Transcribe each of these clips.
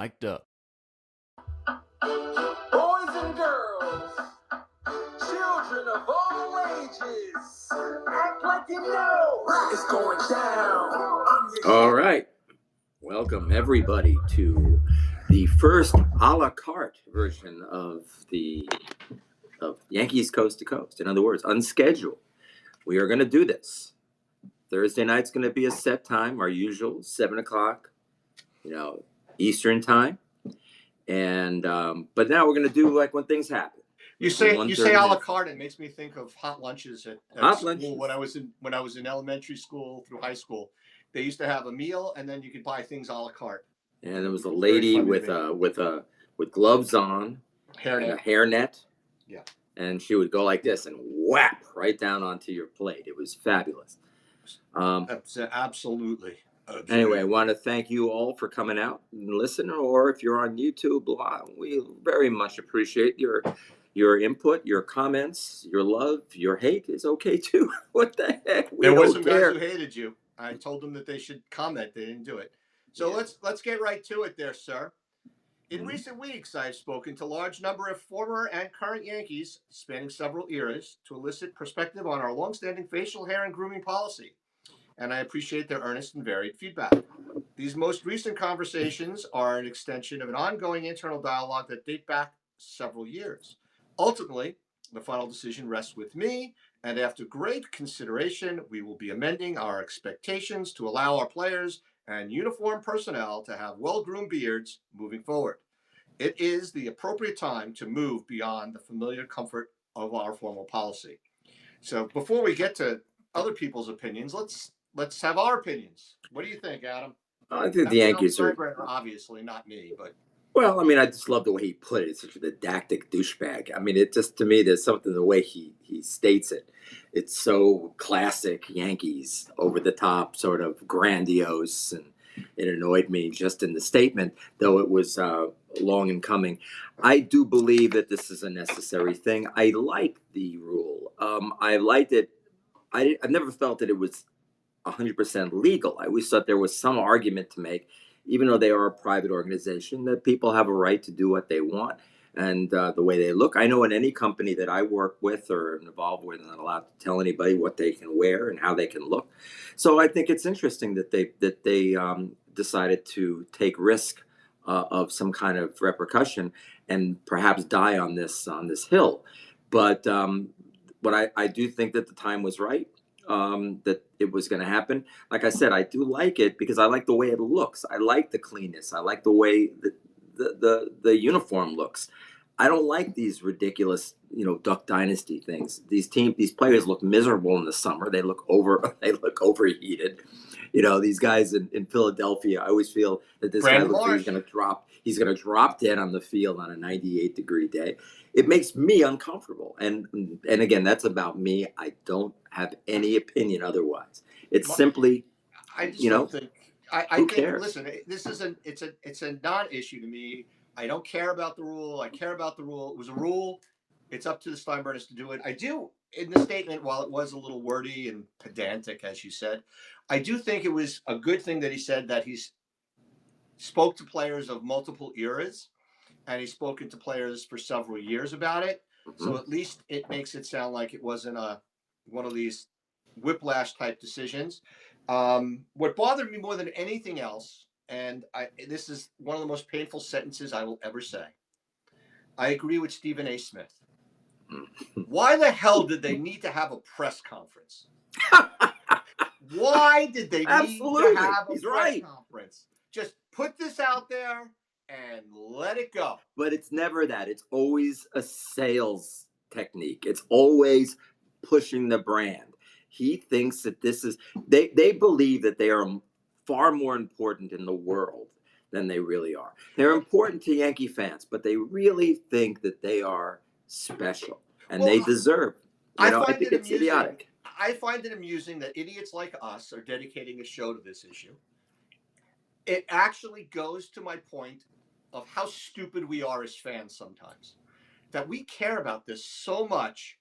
Mic'd up. Boys and girls, children of all ages, act like you know it's going down. All right. Welcome, everybody, to the first a la carte version of Yankees Coast to Coast. In other words, unscheduled. We are going to do this. Thursday night's going to be a set time, our usual 7 o'clock, Eastern time. And but now we're going to do like when things happen. You say a la carte, it makes me think of hot lunches at school. Lunches. When I was in elementary school through high school, they used to have a meal and then you could buy things a la carte. And there was a lady with gloves on, and a hairnet. Yeah. And she would go like this and whap right down onto your plate. It was fabulous. Absolutely. Anyway, I want to thank you all for coming out and listening, or if you're on YouTube, we very much appreciate your input, your comments, your love, your hate is okay too. What the heck? There were some guys who hated you. I told them that they should comment. They didn't do it. So let's get right to it there, sir. In recent weeks, I've spoken to a large number of former and current Yankees, spanning several eras, to elicit perspective on our longstanding facial hair and grooming policy. And I appreciate their earnest and varied feedback. These most recent conversations are an extension of an ongoing internal dialogue that date back several years. Ultimately, the final decision rests with me, and after great consideration, we will be amending our expectations to allow our players and uniform personnel to have well-groomed beards moving forward. It is the appropriate time to move beyond the familiar comfort of our formal policy. So before we get to other people's opinions, let's have our opinions. What do you think, Adam? I think the Yankees are obviously not me, but. Well, I mean, I just love the way he put it. It's such a didactic douchebag. I mean, it just, to me, there's something the way he states it. It's so classic Yankees, over the top, sort of grandiose, and it annoyed me just in the statement, though it was long in coming. I do believe that this is a necessary thing. I like the rule. I liked it. I've never felt that it was 100% legal. I always thought there was some argument to make, even though they are a private organization, that people have a right to do what they want and the way they look. I know in any company that I work with or involved with, I'm not allowed to tell anybody what they can wear and how they can look. So I think it's interesting that they decided to take risk of some kind of repercussion and perhaps die on this hill. But I do think that the time was right. That it was going to happen. Like I said, I do like it because I like the way it looks. I like the cleanness. I like the way the uniform looks. I don't like these ridiculous, Duck Dynasty things. These players look miserable in the summer. They look overheated. These guys in Philadelphia, I always feel that this guy looks like he's going to drop dead on the field on a 98-degree day. It makes me uncomfortable. And again, that's about me. I don't have any opinion otherwise. It's simply, I just don't think. I think. Cares? Listen, it's a non-issue to me. I don't care about the rule. I care about the rule. It was a rule. It's up to the Steinburners to do it. I do, in the statement, while it was a little wordy and pedantic, as you said, I do think it was a good thing that he said that he spoke to players of multiple eras, and he's spoken to players for several years about it. Mm-hmm. So at least it makes it sound like it wasn't one of these whiplash type decisions. What bothered me more than anything else, and this is one of the most painful sentences I will ever say, I agree with Stephen A. Smith. Why the hell did they need to have a press conference? Why did they need to have a press conference? Just put this out there and let it go. But it's never that. It's always a sales technique. It's always pushing the brand. He thinks that this is, they believe that they are far more important in the world than they really are. They're important to Yankee fans, but they really think that they are special and they deserve. I think it's idiotic. I find it amusing that idiots like us are dedicating a show to this issue. It actually goes to my point of how stupid we are as fans sometimes. That we care about this so much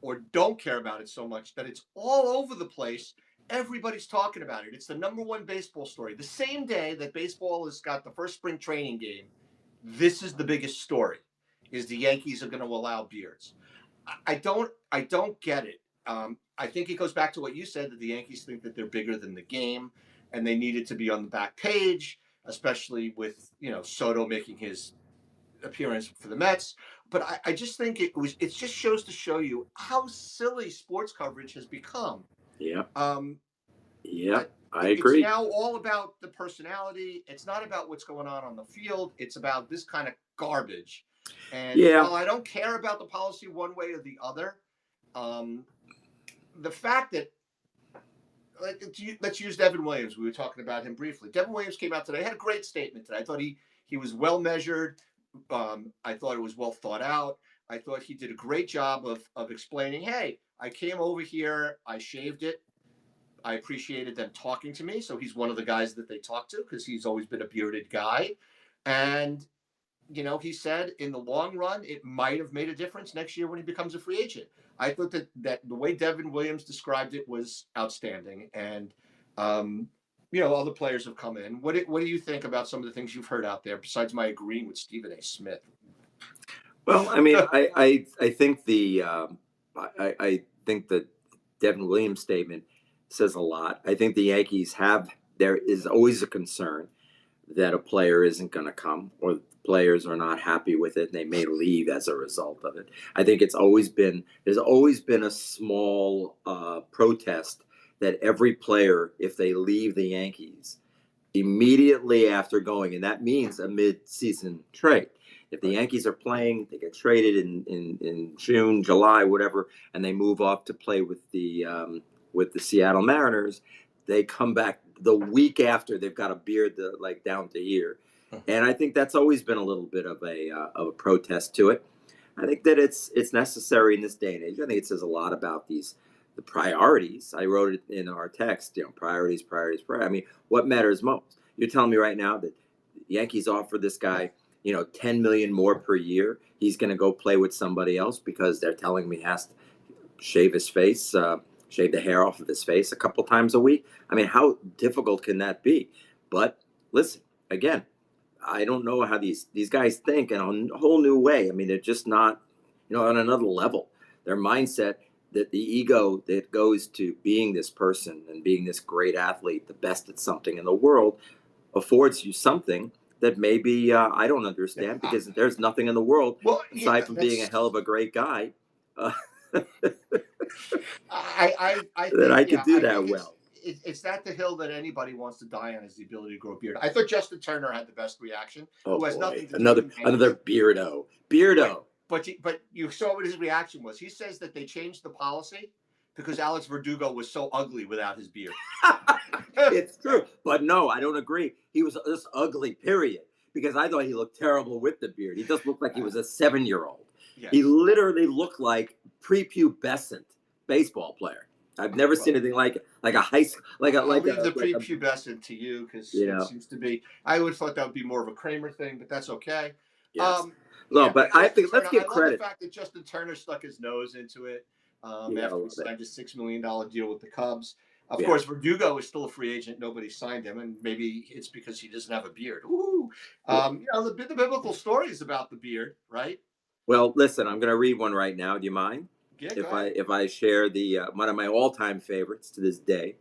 or don't care about it so much that it's all over the place Everybody's talking about it. It's the number one baseball story. The same day that baseball has got the first spring training game, this is the biggest story: is the Yankees are going to allow beards. I don't get it. I think it goes back to what you said, that the Yankees think that they're bigger than the game, and they needed to be on the back page, especially with Soto making his appearance for the Mets. But I just think it just shows to show you how silly sports coverage has become. Yeah. Um, Yeah. that I it's agree. now all about the personality. It's not about what's going on the field. It's about this kind of garbage. And Yeah. while I don't care about the policy one way or the other, um, the fact that let's use Devin Williams. We were talking about him briefly. Devin Williams came out today, had a great statement today. I thought he was well measured. I thought it was well thought out. I thought he did a great job of explaining, hey, I came over here, I shaved it. I appreciated them talking to me. So he's one of the guys that they talk to because he's always been a bearded guy. And, he said in the long run, it might have made a difference next year when he becomes a free agent. I thought that the way Devin Williams described it was outstanding. And, other players have come in. What do you think about some of the things you've heard out there besides my agreeing with Stephen A. Smith? Well, I mean, I think I think the Devin Williams statement says a lot. I think the Yankees there is always a concern that a player isn't going to come, or players are not happy with it and they may leave as a result of it. I think there's always been a small protest that every player, if they leave the Yankees immediately after going, and that means a mid-season trade. If the Yankees are playing, they get traded in June, July, whatever, and they move off to play with the Seattle Mariners. They come back the week after they've got a beard like down to here, and I think that's always been a little bit of a protest to it. I think that it's necessary in this day and age. I think it says a lot about the priorities. I wrote it in our text. Priorities, priorities, priorities. I mean, what matters most? You're telling me right now that the Yankees offer this guy, 10 million more per year. He's going to go play with somebody else because they're telling me he has to shave his face, shave the hair off of his face a couple times a week. I mean, how difficult can that be? But listen, again, I don't know how these guys think in a whole new way. I mean, they're just not, on another level. Their mindset, that the ego that goes to being this person and being this great athlete, the best at something in the world, affords you something that maybe I don't understand, because there's nothing in the world Well, yeah, aside from being a hell of a great guy uh, I that think, I could yeah, do I that think well. it's that the hill that anybody wants to die on, is the ability to grow a beard. I thought Justin Turner had the best reaction, Oh who has boy, nothing to do with another the Yankees. another beardo, Right. beardo. But you saw what his reaction was. He says that they changed the policy because Alex Verdugo was so ugly without his beard. It's true, but no, I don't agree. He was just ugly, period. Because I thought he looked terrible with the beard. He just looked like he was a 7-year-old. He Yes. literally looked like prepubescent baseball player. I've never Well, seen anything like it. Like a high school, I'll leave the like a, prepubescent to you because you it know, seems to be. I would have thought that would be more of a Kramer thing, but that's okay. yes. No, Yeah, but but I Justin think let's Turner, I give love the credit. fact that Justin Turner stuck his nose into it You gotta after he love it. signed his $6 million deal with the Cubs. Of Yeah. course, Verdugo is still a free agent. Nobody signed him, and maybe it's because he doesn't have a beard. Ooh. Well, The biblical story is about the beard, right? well, listen, I'm going to read one right now. Do you mind Yeah, go if ahead. I share the one of my all-time favorites to this day?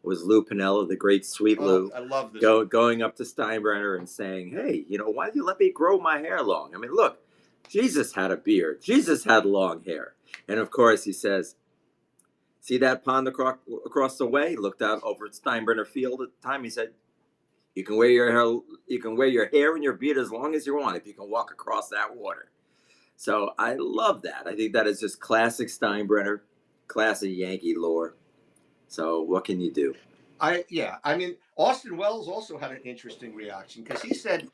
Was Lou Piniella, the great Sweet Oh, Lou, I love this one. going up to Steinbrenner and saying, "Hey, why don't you let me grow my hair long? I mean, look, Jesus had a beard. Jesus had long hair." And of course, he says, "See that pond across the way?" He looked out over at Steinbrenner Field at the time. He said, "You can wear your hair. You can wear your hair and your beard as long as you want if you can walk across that water." So I love that. I think that is just classic Steinbrenner, classic Yankee lore. So what can you do? I mean, Austin Wells also had an interesting reaction because he said,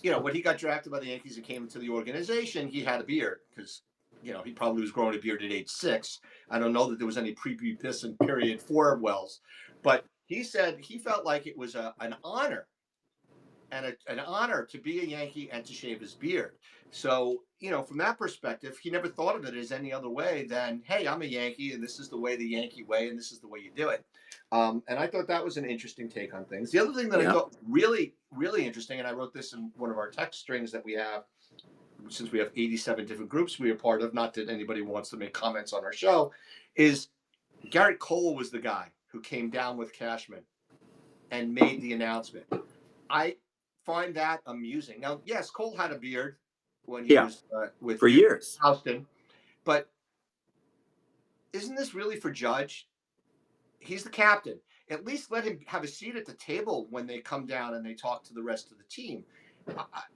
when he got drafted by the Yankees and came into the organization, he had a beard because, he probably was growing a beard at age 6. I don't know that there was any prepubescent period for Wells, but he said he felt like it was an honor and an honor to be a Yankee and to shave his beard. So, from that perspective, he never thought of it as any other way than, hey, I'm a Yankee, and this is the way, the Yankee way, and this is the way you do it. And I thought that was an interesting take on things. The other thing that I thought really, really interesting, and I wrote this in one of our text strings that we have, since we have 87 different groups we are part of, not that anybody wants to make comments on our show, is Garrett Cole was the guy who came down with Cashman and made the announcement. I find that amusing. Now, yes, Cole had a beard when he was with years. Houston, but isn't this really for Judge? He's the captain. At least let him have a seat at the table when they come down and they talk to the rest of the team.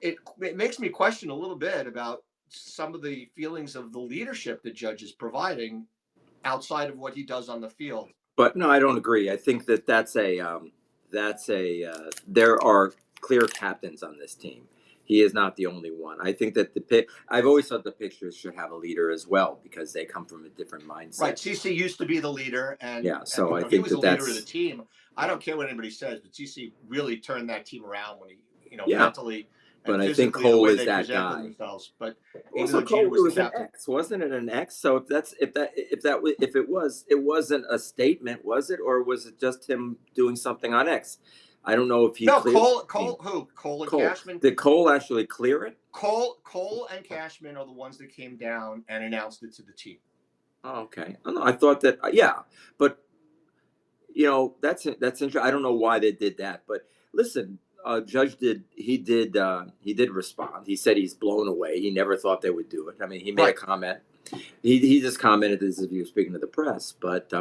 It makes me question a little bit about some of the feelings of the leadership that Judge is providing outside of what he does on the field. But no, I don't agree. I think that's there are clear captains on this team. He is not the only one. I think that I've always thought the pitchers should have a leader as well because they come from a different mindset. Right. CC used to be the leader, and so I think he was the leader of the team. I don't care what anybody says, but CC really turned that team around when he, mentally. But I think Cole is that guy. Themselves. But also, Cole was an X, wasn't it? An X. So if it wasn't a statement, was it, or was it just him doing something on X? I don't know if he. No, Cole and Cashman. Did Cole actually clear it? Cole and Cashman are the ones that came down and announced it to the team. Oh, okay. Oh, no, I thought that. But that's interesting. I don't know why they did that, but listen. Judge did respond. He said he's blown away. He never thought they would do it. I mean, he made a comment. He just commented as if he was speaking to the press. But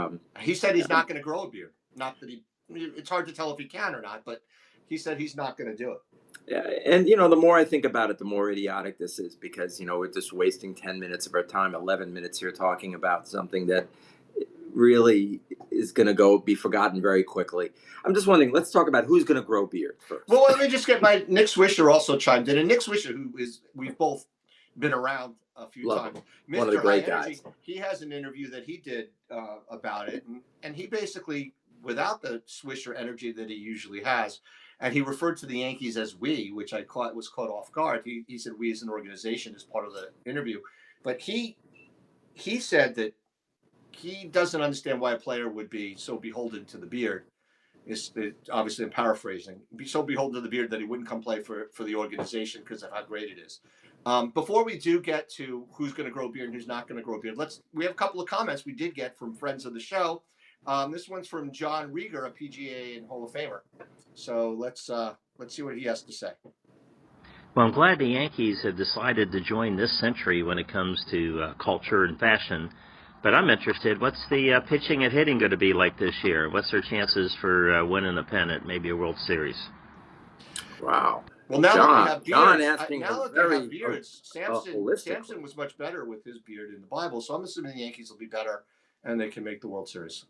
he said he's not going to grow a beard. Not that it's hard to tell if he can or not, but he said he's not going to do it. Yeah, and the more I think about it, the more idiotic this is because we're just wasting 10 minutes of our time, 11 minutes here talking about something that really is going to be forgotten very quickly. I'm just wondering, let's talk about who's going to grow beard first. Well, let me just get Nick Swisher also chimed in. And Nick Swisher, we've both been around a few times. Mr. One of the great guys. He has an interview that he did about it. And he basically, without the Swisher energy that he usually has, and he referred to the Yankees as we, which was caught off guard. He said we as an organization as part of the interview. But he said that he doesn't understand why a player would be so beholden to the beard. Obviously, I'm paraphrasing. Be so beholden to the beard that he wouldn't come play for the organization because of how great it is. Before we do get to who's going to grow beard and who's not going to grow beard, we have a couple of comments we did get from friends of the show. This one's from John Rieger, a PGA and Hall of Famer. So let's see what he has to say. Well, I'm glad the Yankees have decided to join this century when it comes to culture and fashion. But I'm interested, what's the pitching and hitting going to be like this year? What's their chances for winning a pennant, maybe a World Series? Wow. Well, now that they have beards, Samson was much better with his beard in the Bible, so I'm assuming the Yankees will be better and they can make the World Series.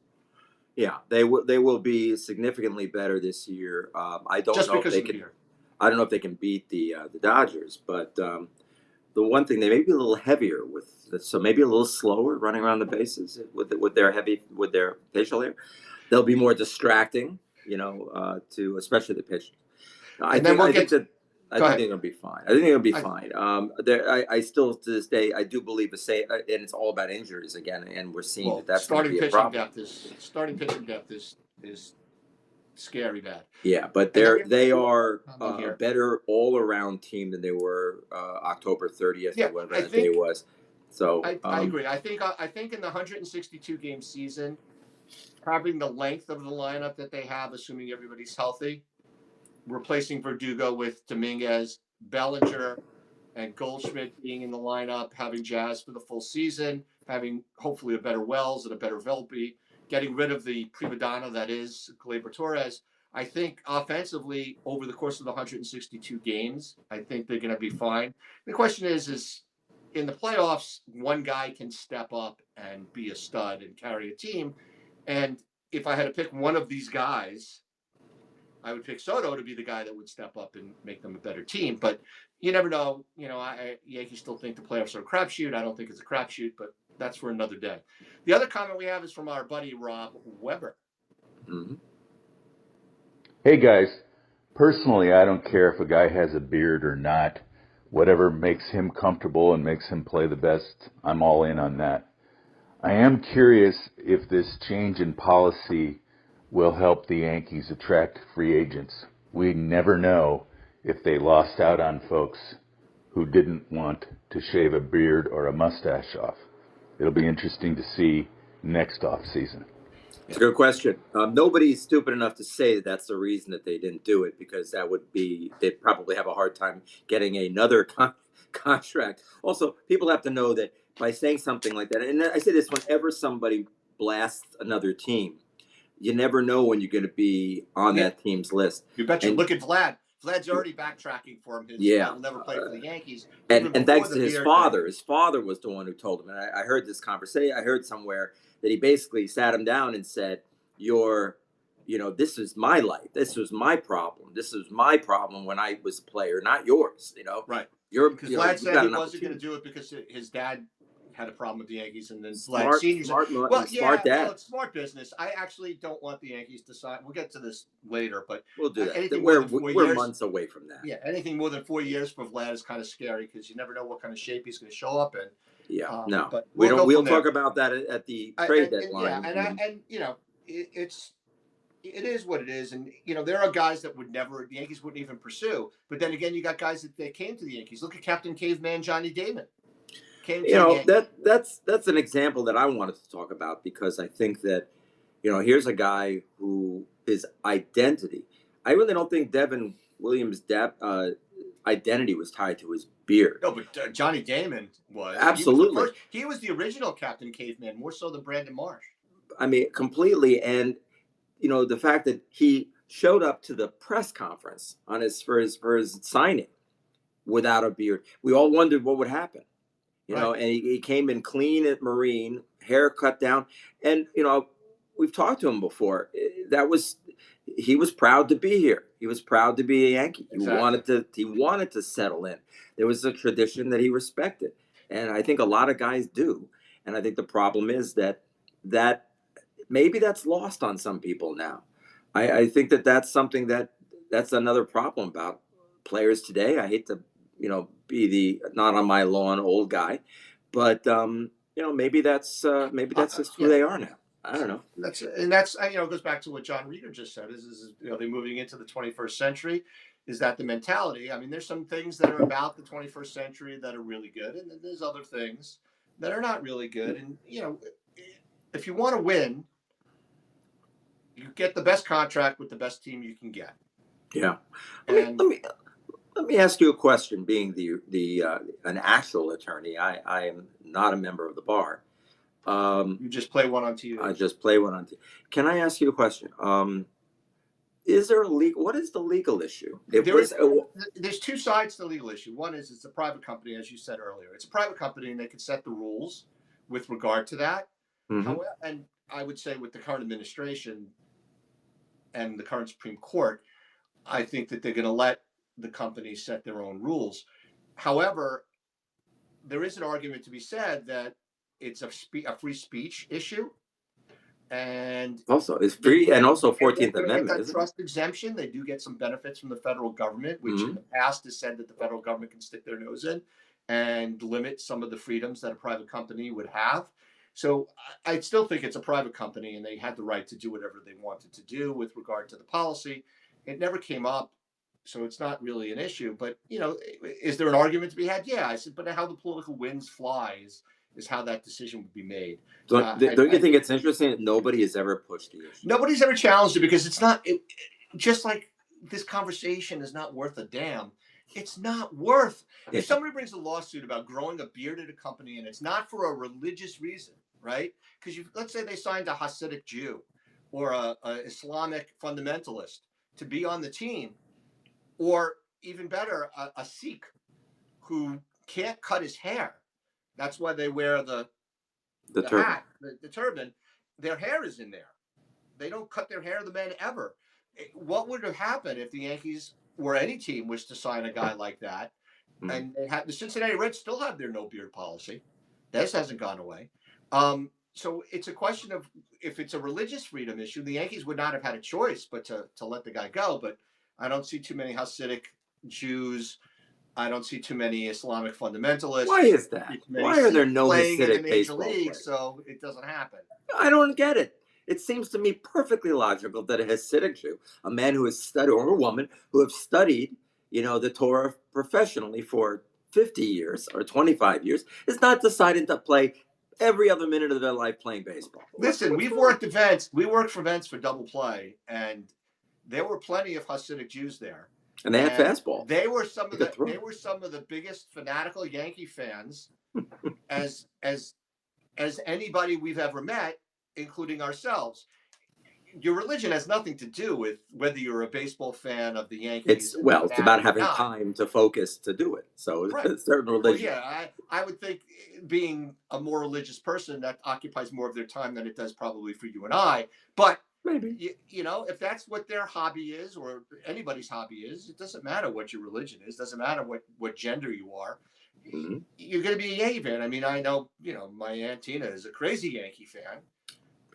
Yeah, they will be significantly better this year. I don't know if they can beat the Dodgers, but the one thing, they may be a little heavier so maybe a little slower running around the bases with their facial hair. They'll be more distracting, to especially the pitchers. I think they're going to be fine. I think they're going to be fine. I still to this day I do believe and it's all about injuries again, and we're seeing that's going to be a problem. Starting pitching depth is scary bad. Yeah, but they are a better all-around team than they were October 30th or whatever that day was. So I agree. I think in the 162 game season, having the length of the lineup that they have, assuming everybody's healthy, replacing Verdugo with Dominguez, Bellinger, and Goldschmidt being in the lineup, having Jazz for the full season, having hopefully a better Wells and a better Velpe, getting rid of the prima donna that is Gleyber Torres. I think offensively, over the course of the 162 games, I think they're going to be fine. The question is in the playoffs, one guy can step up and be a stud and carry a team. And if I had to pick one of these guys, I would pick Soto to be the guy that would step up and make them a better team. But you never know. Yankees still think the playoffs are a crapshoot. I don't think it's a crapshoot, but that's for another day. The other comment we have is from our buddy Rob Weber. Mm-hmm. Hey, guys. Personally, I don't care if a guy has a beard or not. Whatever makes him comfortable and makes him play the best, I'm all in on that. I am curious if this change in policy will help the Yankees attract free agents. We never know if they lost out on folks who didn't want to shave a beard or a mustache off. It'll be interesting to see next off season. It's a good question. Nobody's stupid enough to say that that's the reason that they didn't do it, because that would be, they'd probably have a hard time getting another contract. Also, people have to know that by saying something like that, and I say this whenever somebody blasts another team, you never know when you're going to be on Yeah. that team's list. You betcha. And Look at Vlad. Vlad's already backtracking for him. His yeah, will never play for the Yankees. and Even thanks before to the his beard father. thing. His father was the one who told him. And I heard this conversation. I heard somewhere that he basically sat him down and said, "You're, this is my life. This was my problem. This was my problem when I was a player, not yours. Right. You're, Because you Vlad said got he an wasn't going to opportunity." do it because his dad had a problem with the Yankees, and then Vlad Smart, Senior said, smart, "Well, smart yeah, well, dad. it's smart business. I actually don't want the Yankees to sign. We'll get to this later, but We'll do that. anything more We're than 4 we're years, months away from that. yeah, anything more than 4 years for Vlad is kind of scary because you never know what kind of shape he's going to show up in. Yeah, no, But we we'll don't. go We'll from talk there. about that at the trade And yeah, deadline. and it is what it is, and there are guys that would never, the Yankees wouldn't even pursue. But then again, you got guys that they came to the Yankees. Look at Captain Caveman Johnny Damon. Came to the Yankees. That's an example that I wanted to talk about, because I think that here's a guy who his identity. I really don't think Devin Williams' identity was tied to his beard. No, but Johnny Damon was. Absolutely. He was the original Captain Caveman, more so than Brandon Marsh. I mean, completely. And the fact that he showed up to the press conference for his signing without a beard, we all wondered what would happen. Right. And he came in clean at Marine, hair cut down, and we've talked to him before. He was proud to be here. He was proud to be a Yankee. Exactly. He wanted to settle in. There was a tradition that he respected, and I think a lot of guys do. And I think the problem is that maybe that's lost on some people now. I think that's something that's another problem about players today. I hate to be the not on my lawn old guy, but maybe that's just who Yeah. they are now. I don't know. That's it goes back to what John Rieger just said. Is they're moving into the 21st century. Is that the mentality? I mean, there's some things that are about the 21st century that are really good, and then there's other things that are not really good. And if you want to win, you get the best contract with the best team you can get. Yeah. And Let me ask you a question. Being an actual attorney, I am not a member of the bar. you just play one on TV. I just play one on TV. Can I ask you a question? Is there what is the legal issue? There's two sides to the legal issue. One is it's a private company, as you said earlier. It's a private company, and they can set the rules with regard to that. Mm-hmm. However, and I would say with the current administration and the current Supreme Court, I think that they're going to let the companies set their own rules. However, there is an argument to be said that it's a free speech issue. And also, it's free, and also 14th Amendment. That trust exemption, they do get some benefits from the federal government, which in the past has said that the federal government can stick their nose in and limit some of the freedoms that a private company would have. So I still think it's a private company, and they had the right to do whatever they wanted to do with regard to the policy. It never came up, so it's not really an issue. But is there an argument to be had? Yeah, I said, but how the political winds fly is how that decision would be made. Don't you think it's interesting that nobody has ever pushed the issue? Nobody's ever challenged it, because it's not just like this conversation is not worth a damn. It's not worth. If somebody brings a lawsuit about growing a beard at a company and it's not for a religious reason, right? Because let's say they signed a Hasidic Jew or a Islamic fundamentalist to be on the team, or even better, a Sikh who can't cut his hair. That's why they wear the hat, the turban. Their hair is in there. They don't cut their hair, the men, ever. What would have happened if the Yankees or any team was to sign a guy like that? And they had the Cincinnati Reds still have their no beard policy. This hasn't gone away. So it's a question of, if it's a religious freedom issue, the Yankees would not have had a choice but to let the guy go. But I don't see too many Hasidic Jews. I don't see too many Islamic fundamentalists. Why is I don't see that? too many Why are there Sikhs no playing in the Hasidic major baseball leagues, players? so it doesn't happen. I don't get it. It seems to me perfectly logical that a Hasidic Jew, a man who has studied, or a woman who have studied, the Torah professionally for 50 years or 25 years, is not deciding to play every other minute of their life playing baseball. Listen, we've worked events. We worked for events for Double Play, and there were plenty of Hasidic Jews there. And they had fastball. They were some of the biggest fanatical Yankee fans as anybody we've ever met, including ourselves. Your religion has nothing to do with whether you're a baseball fan of the Yankees. It's about having time to focus to do it. So right. Certain religion. Well, yeah, I would think being a more religious person, that occupies more of their time than it does probably for you and I. But maybe if that's what their hobby is, or anybody's hobby is, it doesn't matter what your religion is. Doesn't matter what gender you are. Mm-hmm. You're going to be a Yankee fan. I mean, I know my Aunt Tina is a crazy Yankee fan.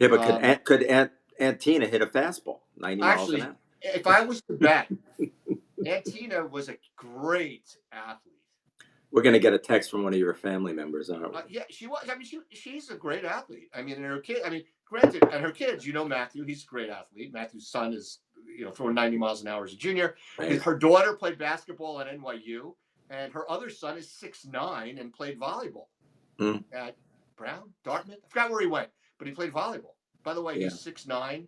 Yeah, but could Aunt Tina hit a fastball 90 miles an hour? If I was to bet, Aunt Tina was a great athlete. We're going to get a text from one of your family members, aren't we? Yeah, she was. I mean, she's a great athlete. I mean, and her kid. I mean, granted, and her kids. Matthew. He's a great athlete. Matthew's son is, throwing 90 miles an hour as a junior. Right. Her daughter played basketball at NYU, and her other son is 6'9" and played volleyball at Brown, Dartmouth. I forgot where he went, but he played volleyball. By the way, he's 6'9",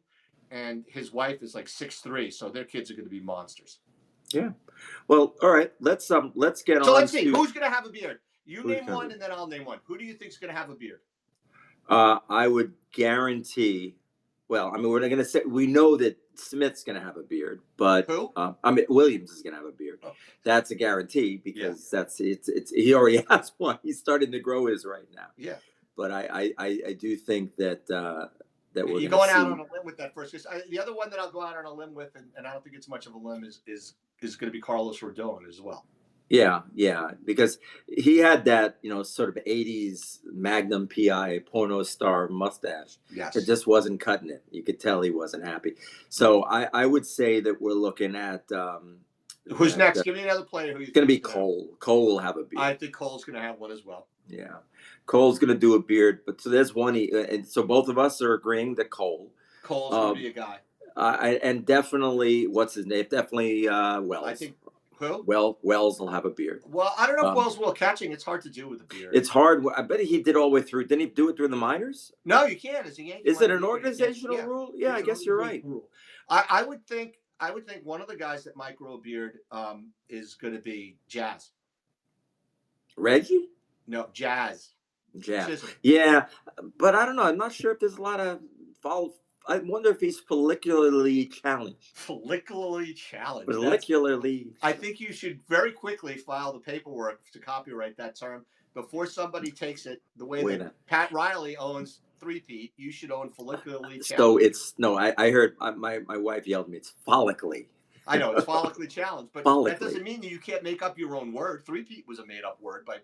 and his wife is like 6'3", so their kids are going to be monsters. Yeah. Well, all right. Let's get on. So let's see who's going to have a beard. You name one, and then I'll name one. Who do you think is going to have a beard? I would guarantee. Well, I mean, we're not going to say we know that Smith's going to have a beard, but who? Williams is going to have a beard. Oh. That's a guarantee because it's he already has one. He's starting to grow his right now. Yeah. But I do think that that we're going out on a limb with that first. The other one that I'll go out on a limb with, and I don't think it's much of a limb, is going to be Carlos Rodon as well. Yeah, because he had that, sort of 80s Magnum PI porno star mustache. Yes. It just wasn't cutting it. You could tell he wasn't happy. So I would say that we're looking at... who's next? Give me another player. It's going to be Cole. Cole will have a beard. I think Cole's going to have one as well. Yeah. Cole's going to do a beard. But so there's one. And so both of us are agreeing that Cole's going to be a guy. And definitely, what's his name? Definitely Wells. I think... Who? Wells will have a beard. Well, I don't know if Wells will. Catching, it's hard to do with a beard. It's hard. I bet he did all the way through. Didn't he do it during the minors? No, you can't. As a Yankee, is it an organizational rule? Yeah, I guess you're right. I would think one of the guys that might grow a beard is going to be Jazz. Reggie? No, Jazz. Yeah, but I don't know. I'm not sure if there's a lot of follow. I wonder if he's follicularly challenged. Follicularly challenged. Follicularly. I think you should very quickly file the paperwork to copyright that term before somebody takes it the way that Pat Riley owns three-peat. You should own follicularly challenged. So I heard my wife yelled at me. It's follically. I know it's follically challenged, but that doesn't mean that you can't make up your own word. Three-peat was a made-up word by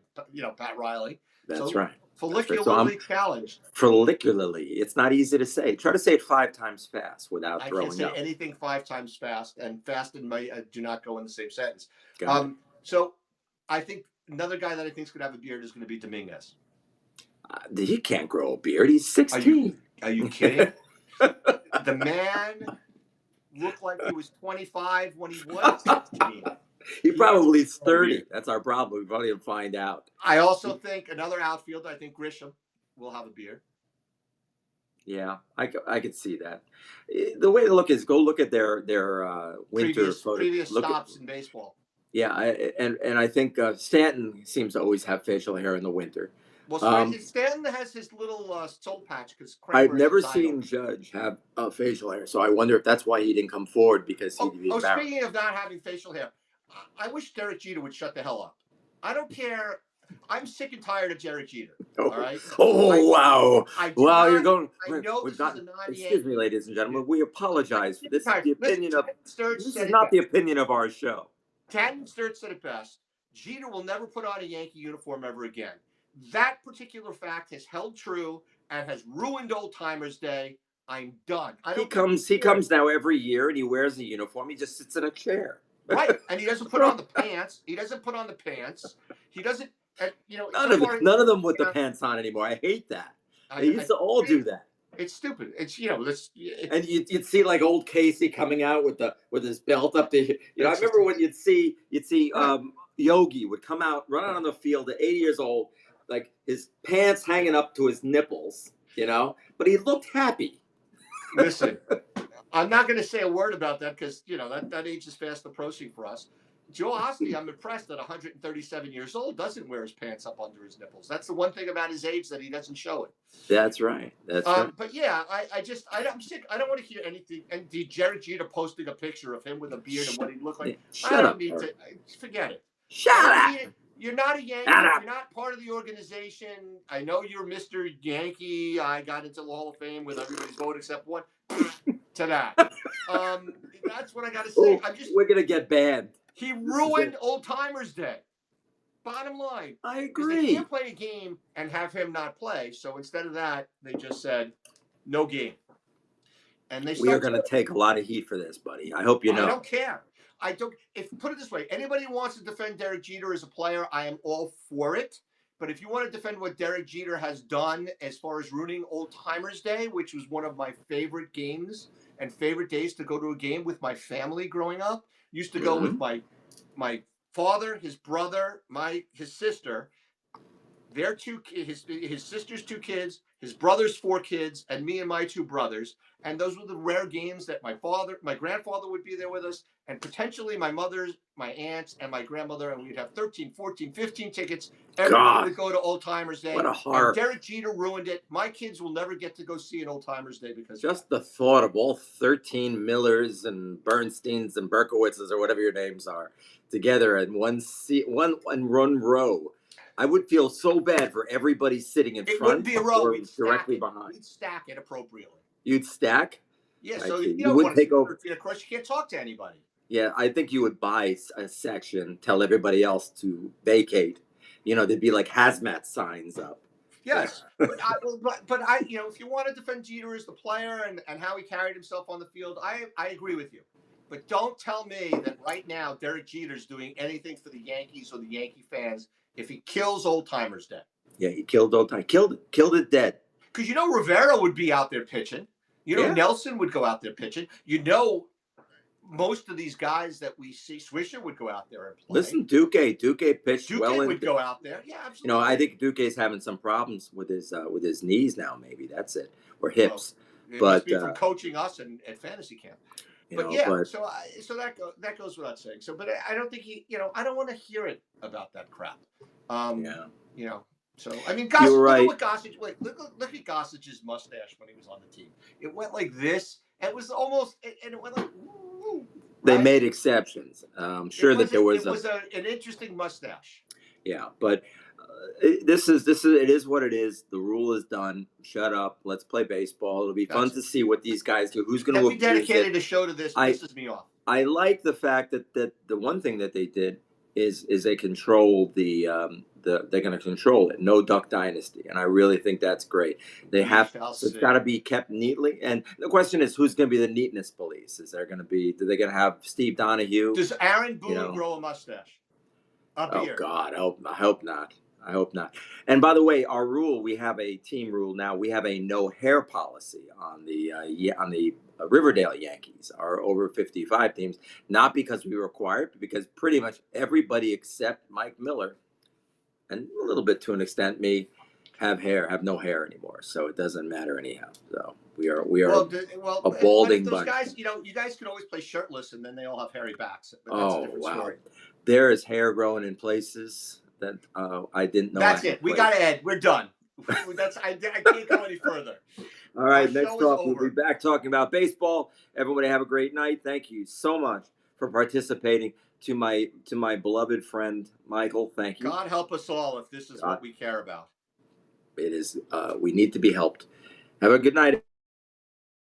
Pat Riley. That's right. Follicularly challenged. Follicularly. It's not easy to say. Try to say it 5 times fast without throwing up. I can't say anything 5 times fast, and fast and do not go in the same sentence. So I think another guy that I think is going to have a beard is going to be Dominguez. He can't grow a beard. He's 16. Are you kidding? The man looked like he was 25 when he was 16. He probably is 30. That's our problem. We probably will find out. I also think another outfielder, I think Grisham will have a beard. Yeah, I could see that. The way to look is go look at their winter previous stops in baseball. Yeah, and I think Stanton seems to always have facial hair in the winter. Well, Stanton has his little soul patch because I've never seen Judge have facial hair, so I wonder if that's why he didn't come forward because he'd be embarrassed. Speaking of not having facial hair, I wish Derek Jeter would shut the hell up. I don't care. I'm sick and tired of Derek Jeter. All right. Wow. You're going. I know this is a non-Yankee. Excuse me, ladies and gentlemen. We apologize. This is the opinion of. This is not the opinion of our show. Tanton Sturts said it best. Jeter will never put on a Yankee uniform ever again. That particular fact has held true and has ruined Old Timers Day I'm done. He comes now every year, and he wears a uniform. He just sits in a chair. Right, and he doesn't put on the pants. He doesn't put on the pants. He doesn't. None of them with the pants on anymore. I hate that. They used to all do that. It's stupid. It's and you'd see like old Casey coming out with his belt up to I remember when you'd see Yogi would come out, run out on the field at 80 years old, like his pants hanging up to his nipples, but he looked happy. Listen, I'm not going to say a word about that because that age is fast approaching for us. Joe Osty, I'm impressed at 137 years old, doesn't wear his pants up under his nipples. That's the one thing about his age that he doesn't show it. That's right. That's right. But yeah, I'm sick. I don't want to hear anything. And Derek Jeter posting a picture of him with a beard and what he looked like. Shut up. Forget it. Shut up. You're not a Yankee. You're not part of the organization. I know you're Mr. Yankee. I got into the Hall of Fame with everybody's vote except one. To that. That's what I got to say. We're gonna get banned. He ruined Old Timers Day. Bottom line. I agree. They can't play a game and have him not play. So instead of that, they just said, no game. And we are going to take a lot of heat for this, buddy. I hope you know. I don't care. Put it this way, anybody who wants to defend Derek Jeter as a player, I am all for it. But if you want to defend what Derek Jeter has done as far as ruining Old Timers Day, which was one of my favorite games and favorite days to go to a game with my family growing up, used to go with my father, his brother, his sister, their his sister's 2 kids, his brother's 4 kids, and me and my 2 brothers. And those were the rare games that my grandfather would be there with us, and potentially my mother's, my aunts, and my grandmother, and we'd have 13, 14, 15 tickets. Everybody would go to Old Timers Day. What a horror. And Derek Jeter ruined it. My kids will never get to go see an Old Timers Day because just the thought of all 13 Millers and Bernsteins and Berkowitzes or whatever your names are together in one row. I would feel so bad for everybody sitting in front. It wouldn't be a row. Or directly behind. We'd stack it appropriately. You'd stack? Yeah, so you would take over. Of course, you can't talk to anybody. Yeah, I think you would buy a section, tell everybody else to vacate. There'd be like hazmat signs up. Yes, but if you want to defend Jeter as the player and how he carried himself on the field, I agree with you. But don't tell me that right now Derek Jeter's doing anything for the Yankees or the Yankee fans if he kills Old Timers Day. Yeah, he killed Old Timers. Killed it dead. Because Rivera would be out there pitching. Nelson would go out there pitching. Most of these guys that we see, Swisher would go out there and play. Listen, Duque pitched well. Duque would go out there. Yeah, absolutely. I think Duque's having some problems with his knees now. Maybe that's it, or hips. It must be from coaching us at fantasy camp. So that goes without saying. So, but I don't think I don't want to hear it about that crap. So I mean, Gossage, right. Look at Gossage. Wait, look at Gossage's mustache when he was on the team. It went like this. It was almost, and it went like. Woo, right? They made exceptions. I'm sure that there was. It was an interesting mustache. Yeah, but it is what it is. The rule is done. Shut up. Let's play baseball. It'll be fun to see what these guys do. Who's going to be dedicated a show to this? Pisses me off. I like the fact that the one thing that they did is they control they're going to control it. No Duck Dynasty, and I really think that's great. It's got to be kept neatly. And the question is, who's going to be the neatness police? Are they going to have Steve Donahue? Does Aaron Boone grow a mustache? Oh God, I hope not. I hope not. And by the way, our rule, we have a team rule now. We have a no hair policy on the Riverdale Yankees, our over 55 teams, not because we require it, but because pretty much everybody except Mike Miller, and a little bit to an extent me, have no hair anymore. So it doesn't matter anyhow. So we are a balding bunch. Guys, you guys can always play shirtless, and then they all have hairy backs. But that's a different story. There is hair growing in places that I didn't know. That's it. We got to end. We're done. I can't go any further. All right, next off, we'll be back talking about baseball. Everybody have a great night. Thank you so much for participating. To my beloved friend Michael, thank you. God help us all if this is what we care about. It is. We need to be helped. Have a good night.